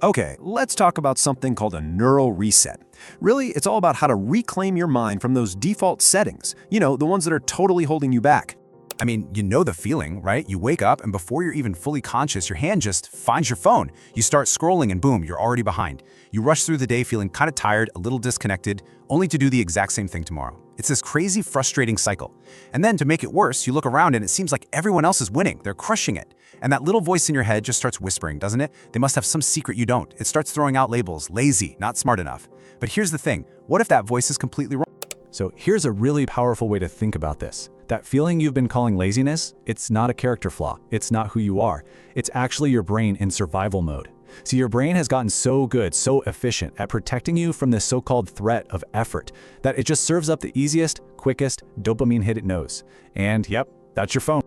Okay, let's talk about something called a neural reset. Really, it's all about how to reclaim your mind from those default settings. The ones that are totally holding you back. I mean, you know the feeling, right? You wake up and before you're even fully conscious, your hand just finds your phone. You start scrolling and boom, you're already behind. You rush through the day feeling kind of tired, a little disconnected, only to do the exact same thing tomorrow. It's this crazy, frustrating cycle. And then to make it worse, you look around and it seems like everyone else is winning. They're crushing it. And that little voice in your head just starts whispering, doesn't it? They must have some secret you don't. It starts throwing out labels, lazy, not smart enough. But here's the thing, what if that voice is completely wrong? So here's a really powerful way to think about this. That feeling you've been calling laziness, it's not a character flaw. It's not who you are. It's actually your brain in survival mode. See, your brain has gotten so good, so efficient at protecting you from this so-called threat of effort that it just serves up the easiest, quickest dopamine hit it knows. And yep, that's your phone.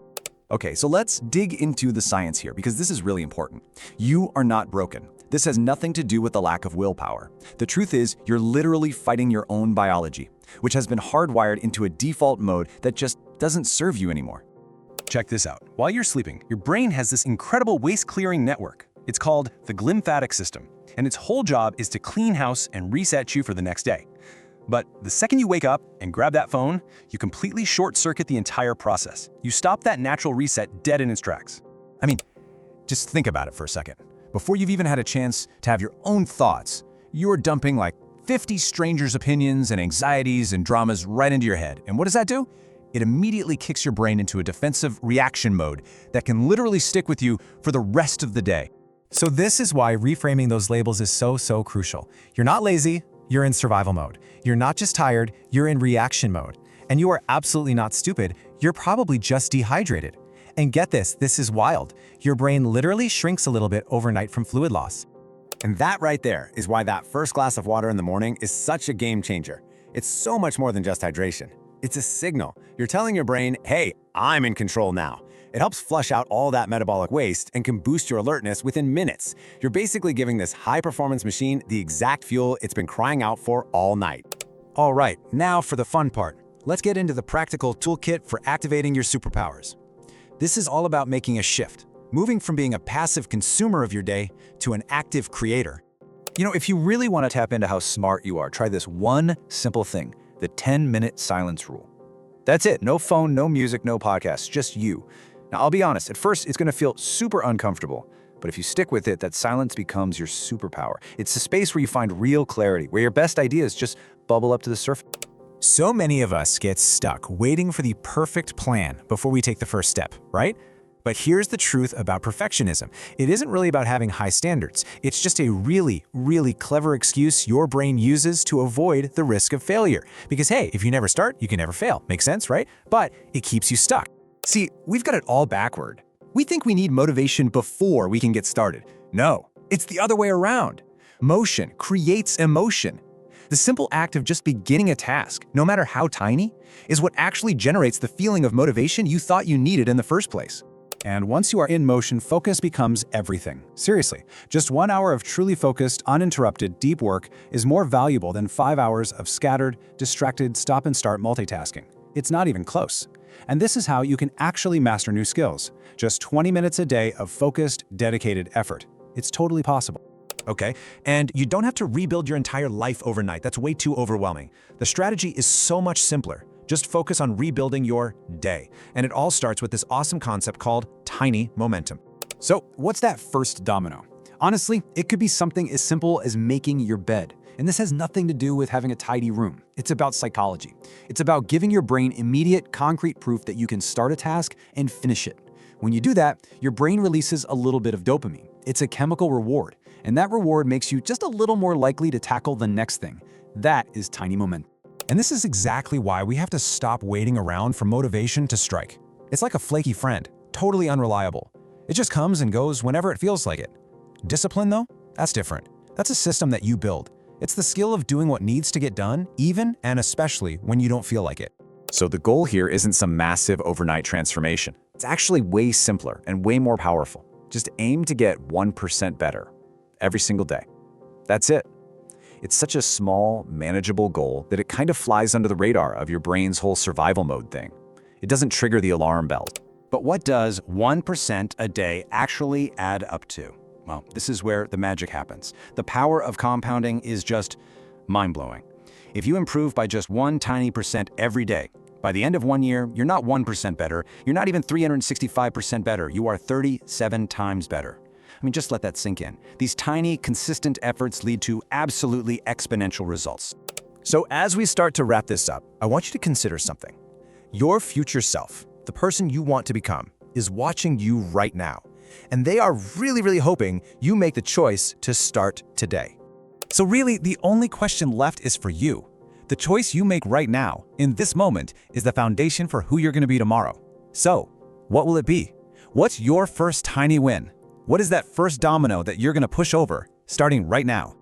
Okay, so let's dig into the science here because this is really important. You are not broken. This has nothing to do with the lack of willpower. The truth is, you're literally fighting your own biology, which has been hardwired into a default mode that just doesn't serve you anymore. Check this out. While you're sleeping, your brain has this incredible waste-clearing network. It's called the glymphatic system, and its whole job is to clean house and reset you for the next day. But the second you wake up and grab that phone, you completely short-circuit the entire process. You stop that natural reset dead in its tracks. I mean, just think about it for a second. Before you've even had a chance to have your own thoughts, you're dumping like 50 strangers' opinions and anxieties and dramas right into your head. And what does that do? It immediately kicks your brain into a defensive reaction mode that can literally stick with you for the rest of the day. So this is why reframing those labels is so crucial. You're not lazy, you're in survival mode. You're not just tired, you're in reaction mode. And you are absolutely not stupid, you're probably just dehydrated. And get this is wild. Your brain literally shrinks a little bit overnight from fluid loss. And that right there is why that first glass of water in the morning is such a game changer. It's so much more than just hydration. It's a signal. You're telling your brain, hey, I'm in control now. It helps flush out all that metabolic waste and can boost your alertness within minutes. You're basically giving this high-performance machine the exact fuel it's been crying out for all night. All right, now for the fun part. Let's get into the practical toolkit for activating your superpowers. This is all about making a shift, moving from being a passive consumer of your day to an active creator. You know, if you really want to tap into how smart you are, try this one simple thing, the 10-minute silence rule. That's it, no phone, no music, no podcasts, just you. Now, I'll be honest, at first it's going to feel super uncomfortable, but if you stick with it, that silence becomes your superpower. It's a space where you find real clarity, where your best ideas just bubble up to the surface. So many of us get stuck waiting for the perfect plan before we take the first step, right? But here's the truth about perfectionism. It isn't really about having high standards. It's just a really clever excuse your brain uses to avoid the risk of failure. Because hey, if you never start, you can never fail. Makes sense, right? But it keeps you stuck. See, we've got it all backward. We think we need motivation before we can get started. No, it's the other way around. Motion creates emotion. The simple act of just beginning a task, no matter how tiny, is what actually generates the feeling of motivation you thought you needed in the first place. And once you are in motion, focus becomes everything. Seriously, just 1 hour of truly focused, uninterrupted, deep work is more valuable than 5 hours of scattered, distracted, stop-and-start multitasking. It's not even close. And this is how you can actually master new skills. Just 20 minutes a day of focused, dedicated effort. It's totally possible. Okay, and you don't have to rebuild your entire life overnight. That's way too overwhelming. The strategy is so much simpler. Just focus on rebuilding your day. And it all starts with this awesome concept called tiny momentum. So, what's that first domino? Honestly, it could be something as simple as making your bed. And this has nothing to do with having a tidy room. It's about psychology. It's about giving your brain immediate, concrete proof that you can start a task and finish it. When you do that, your brain releases a little bit of dopamine. It's a chemical reward. And that reward makes you just a little more likely to tackle the next thing. That is tiny momentum. And this is exactly why we have to stop waiting around for motivation to strike. It's like a flaky friend, totally unreliable. It just comes and goes whenever it feels like it. Discipline, though, that's different. That's a system that you build. It's the skill of doing what needs to get done, even and especially when you don't feel like it. So the goal here isn't some massive overnight transformation. It's actually way simpler and way more powerful. Just aim to get 1% better every single day. That's it. It's such a small, manageable goal that it kind of flies under the radar of your brain's whole survival mode thing. It doesn't trigger the alarm bells. But what does 1% a day actually add up to? Well, this is where the magic happens. The power of compounding is just mind-blowing. If you improve by just 1 tiny percent every day, by the end of 1 year, you're not 1% better, you're not even 365% better, you are 37 times better. I mean, just let that sink in. These tiny, consistent efforts lead to absolutely exponential results. So as we start to wrap this up, I want you to consider something. Your future self, the person you want to become, is watching you right now. And they are really hoping you make the choice to start today. So really, the only question left is for you. The choice you make right now, in this moment, is the foundation for who you're going to be tomorrow. So, what will it be? What's your first tiny win? What is that first domino that you're going to push over, starting right now?